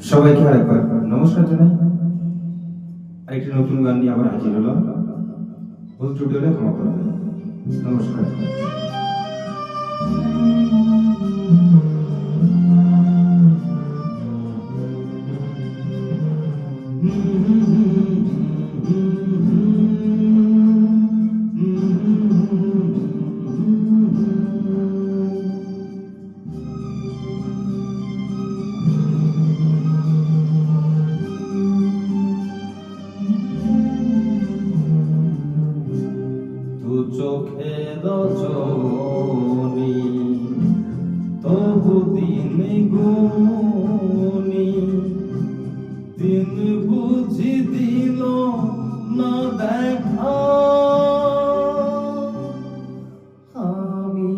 সবাইকে আরেকবার নমস্কার জানাই। আরেকটি নতুন গান নিয়ে আবার হাজির হলাম। ভুল ত্রুটি হলে ক্ষমা করবেন। নমস্কার। চোখের রজনী তবু দিন গুনি দিন বুঝি দিল না দেখা আমি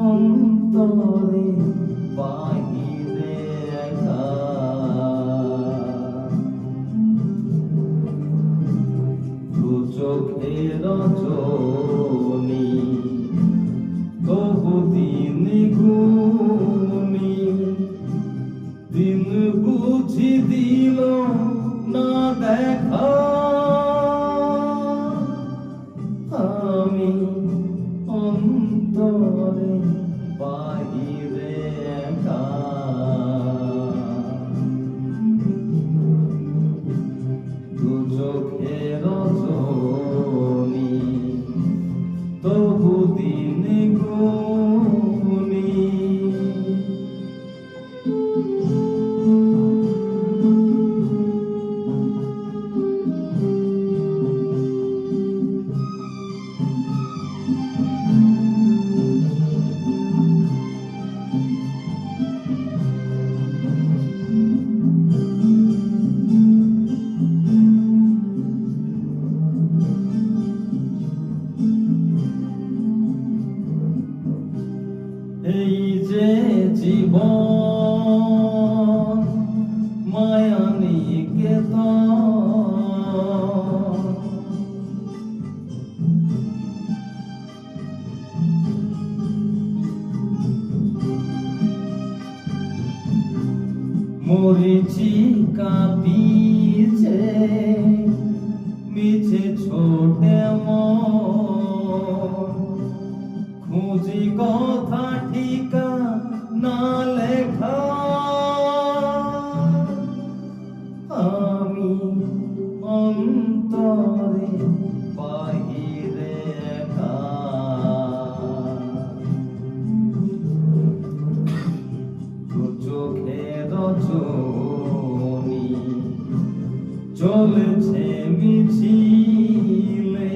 অন্তরে বাহিরে একা চোখের রজনী তবু দিন গুনি দিন বুঝি দিল না দেখা আমি অন্তরে বাহিরে একা দু চোখের রজনী তবু দিন গুনি এই যে জীবন মায়া নিকেতন মরিচিকা পিছে মিছে ছোটে খুঁজি কথা ঠিকা না লেখা আমি অন্তরে বাহিরে একা দু চোখের রজনী চলেছে মিছিলে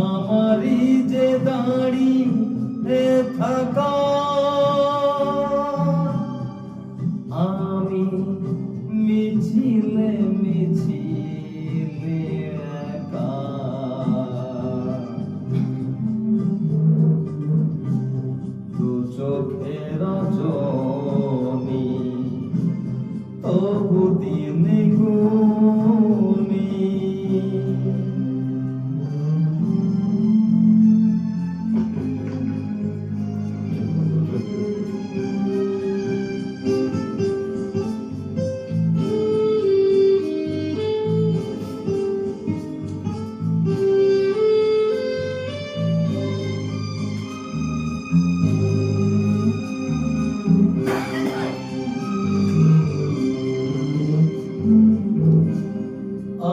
আমারই যে দাঁড়িয়ে থাকা আমি মিছিলে মিছিলে একা দু চোখের রজনী তবু দিন গুনি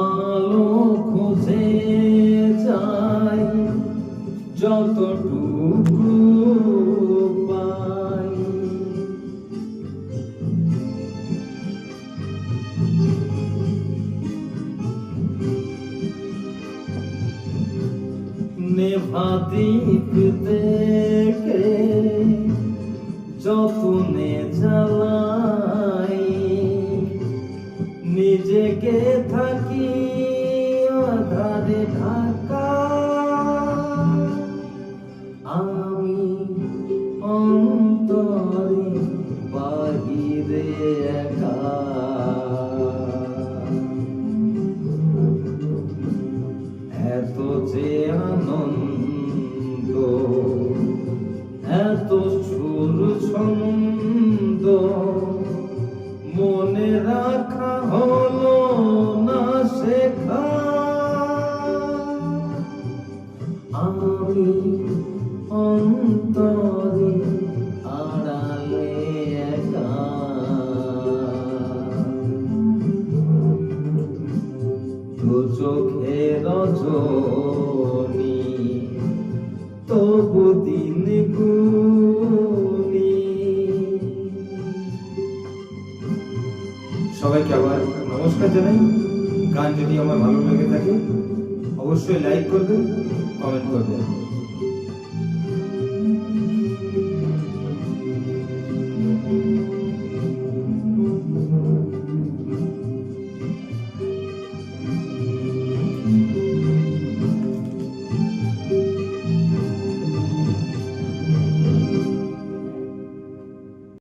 আলো খুঁজে যাই যতটুকু পাই নেভা দীপ দেখে যতনে জ্বালাই নিজেকে থাকি আধারে ঢাকা আমি অন্তরে বাহিরে একা এত যে আনন্দ এত সুর ছন্দ সবাইকে আবার নমস্কার জানাই। গান যদি আমার ভালো লেগে থাকে অবশ্যই লাইক করবেন, কমেন্ট করবেন।